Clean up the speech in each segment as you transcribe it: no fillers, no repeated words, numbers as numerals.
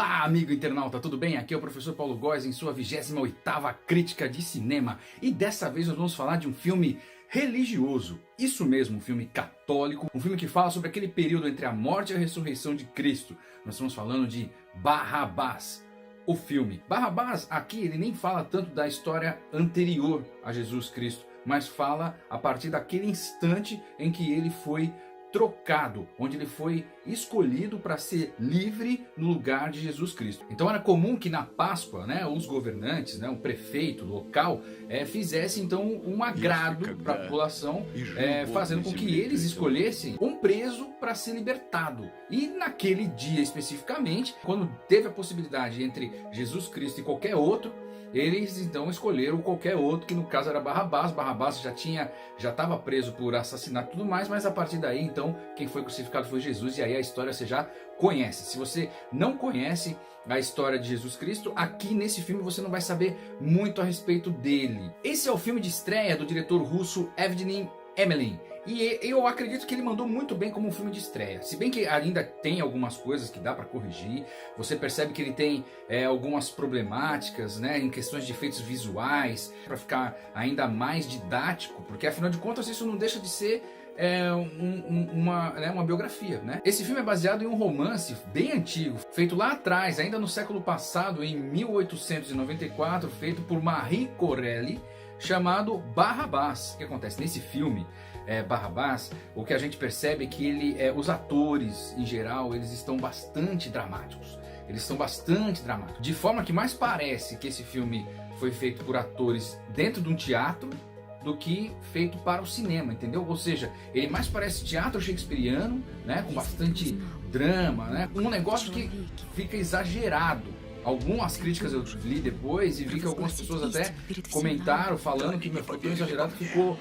Olá, amigo internauta, tudo bem? Aqui é o professor Paulo Góes em sua 28ª crítica de cinema. E dessa vez nós vamos falar de um filme religioso. Isso mesmo, um filme católico, um filme que fala sobre aquele período entre a morte e a ressurreição de Cristo. Nós estamos falando de Barrabás, o filme. Barrabás, aqui, ele nem fala tanto da história anterior a Jesus Cristo, mas fala a partir daquele instante em que ele foi trocado, onde ele foi escolhido para ser livre no lugar de Jesus Cristo. Então era comum que na Páscoa, os governantes, o prefeito local, fizesse então um agrado para a população, fazendo com que eles escolhessem um preso para ser libertado. E naquele dia especificamente, quando teve a possibilidade entre Jesus Cristo e qualquer outro, eles então escolheram qualquer outro, que no caso era Barrabás. Barrabás já estava preso por assassinato e tudo mais, mas a partir daí então quem foi crucificado foi Jesus, e aí a história você já conhece. Se você não conhece a história de Jesus Cristo, aqui nesse filme você não vai saber muito a respeito dele. Esse é o filme de estreia do diretor russo Evgeny Emelin. E eu acredito que ele mandou muito bem como um filme de estreia. Se bem que ainda tem algumas coisas que dá para corrigir. Você percebe que ele tem algumas problemáticas, em questões de efeitos visuais, para ficar ainda mais didático, porque afinal de contas isso não deixa de ser uma biografia, Esse filme é baseado em um romance bem antigo, feito lá atrás, ainda no século passado, em 1894, feito por Marie Corelli, chamado Barrabás. O que acontece nesse filme, Barrabás, o que a gente percebe é que os atores em geral, eles estão bastante dramáticos. De forma que mais parece que esse filme foi feito por atores dentro de um teatro do que feito para o cinema, entendeu? Ou seja, ele mais parece teatro shakespeariano, com bastante drama, um negócio que fica exagerado. Algumas críticas eu li depois e vi que algumas pessoas até comentaram falando que ficou tão exagerado, ficou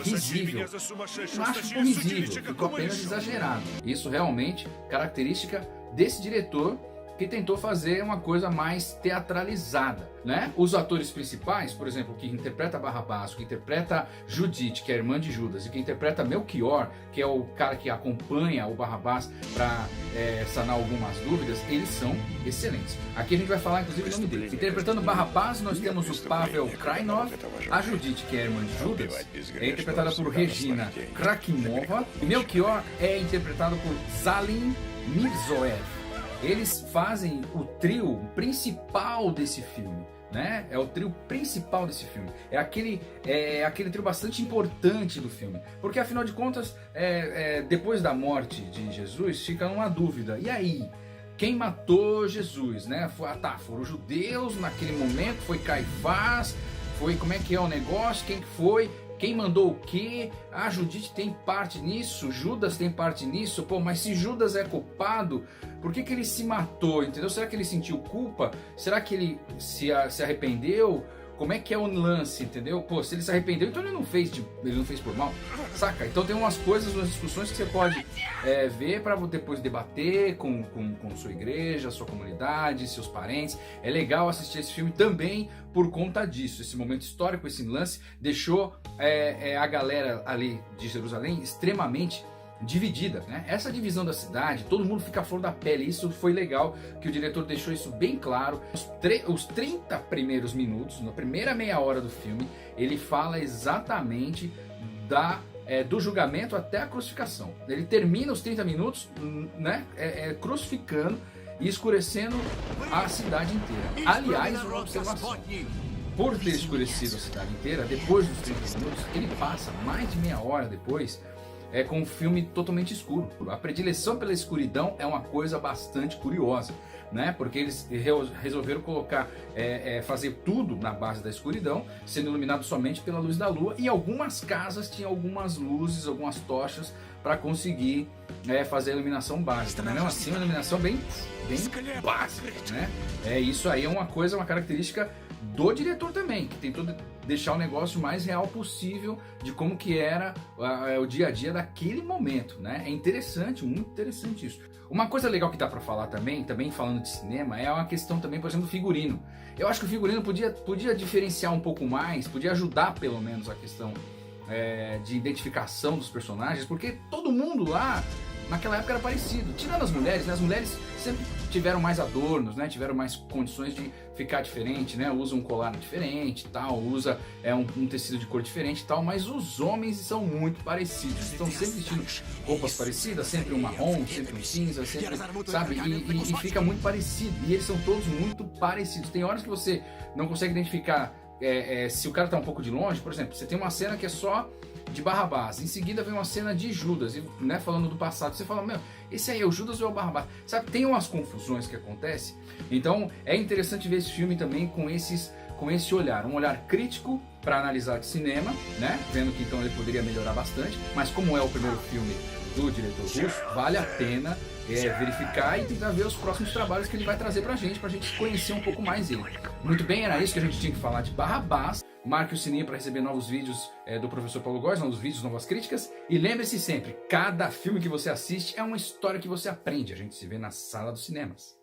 risível. Não acho que ficou risível, ficou apenas exagerado. Isso realmente característica desse diretor, que tentou fazer uma coisa mais teatralizada, Os atores principais, por exemplo, que interpreta Barrabás, que interpreta Judite, que é a irmã de Judas, e que interpreta Melchior, que é o cara que acompanha o Barrabás para sanar algumas dúvidas, eles são excelentes. Aqui a gente vai falar inclusive o nome dele. Interpretando Barrabás, nós temos o Pavel Krajnov, a Judite, que é a irmã de Judas, é interpretada por Regina Krakimova, e Melchior é interpretado por Zalim Mirzoev. Eles fazem o trio principal desse filme, É o trio principal desse filme. É aquele trio bastante importante do filme. Porque afinal de contas, depois da morte de Jesus, fica uma dúvida. E aí? Quem matou Jesus, foram os judeus naquele momento, foi Caifás, como é que é o negócio, quem que foi? Quem mandou o quê? A Judite tem parte nisso, Judas tem parte nisso. Mas se Judas é culpado, por que ele se matou, entendeu? Será que ele sentiu culpa? Será que ele se arrependeu? Como é que é o lance, entendeu? Se ele se arrependeu, então ele não fez por mal, saca? Então tem umas coisas, umas discussões que você pode ver para depois debater com sua igreja, sua comunidade, seus parentes. É legal assistir esse filme também por conta disso. Esse momento histórico, esse lance, deixou a galera ali de Jerusalém extremamente dividida, Essa divisão da cidade, todo mundo fica à flor da pele. Isso foi legal, que o diretor deixou isso bem claro. Os 30 primeiros minutos, na primeira meia hora do filme, ele fala exatamente do julgamento até a crucificação. Ele termina os 30 minutos crucificando e escurecendo a cidade inteira. Aliás, uma observação: por ter escurecido a cidade inteira, depois dos 30 minutos, ele passa mais de meia hora depois com um filme totalmente escuro. A predileção pela escuridão é uma coisa bastante curiosa, Porque eles resolveram colocar, fazer tudo na base da escuridão, sendo iluminado somente pela luz da lua, e algumas casas tinham algumas luzes, algumas tochas para conseguir fazer a iluminação básica, mas mesmo assim uma iluminação bem básica, Isso aí é uma característica do diretor também, que tentou deixar o negócio mais real possível de como que era o dia a dia daquele momento, É interessante, muito interessante isso. Uma coisa legal que dá pra falar também falando de cinema, é uma questão também, por exemplo, do figurino. Eu acho que o figurino podia diferenciar um pouco mais, podia ajudar pelo menos a questão de identificação dos personagens, porque todo mundo lá naquela época era parecido. Tirando as mulheres, né? As mulheres sempre tiveram mais adornos, né? Tiveram mais condições de ficar diferente, né? Usa um colar diferente, tal, usa um tecido de cor diferente, tal. Mas os homens são muito parecidos. Estão sempre vestindo roupas parecidas, sempre um marrom, sempre um cinza, sempre, sabe? E fica muito parecido. E eles são todos muito parecidos. Tem horas que você não consegue identificar se o cara tá um pouco de longe. Por exemplo, você tem uma cena que é só de Barrabás, em seguida vem uma cena de Judas, e, né, falando do passado, você fala, meu, esse aí é o Judas ou é o Barrabás? Sabe, tem umas confusões que acontecem. Então é interessante ver esse filme também com esse olhar, um olhar crítico para analisar de cinema, né, vendo que então ele poderia melhorar bastante, mas como é o primeiro filme do diretor russo, vale a pena verificar e tentar ver os próximos trabalhos que ele vai trazer pra gente conhecer um pouco mais ele. Muito bem, era isso que a gente tinha que falar de Barrabás. Marque o sininho para receber novos vídeos do professor Paulo Góes, novos vídeos, novas críticas. E lembre-se sempre, cada filme que você assiste é uma história que você aprende. A gente se vê na sala dos cinemas.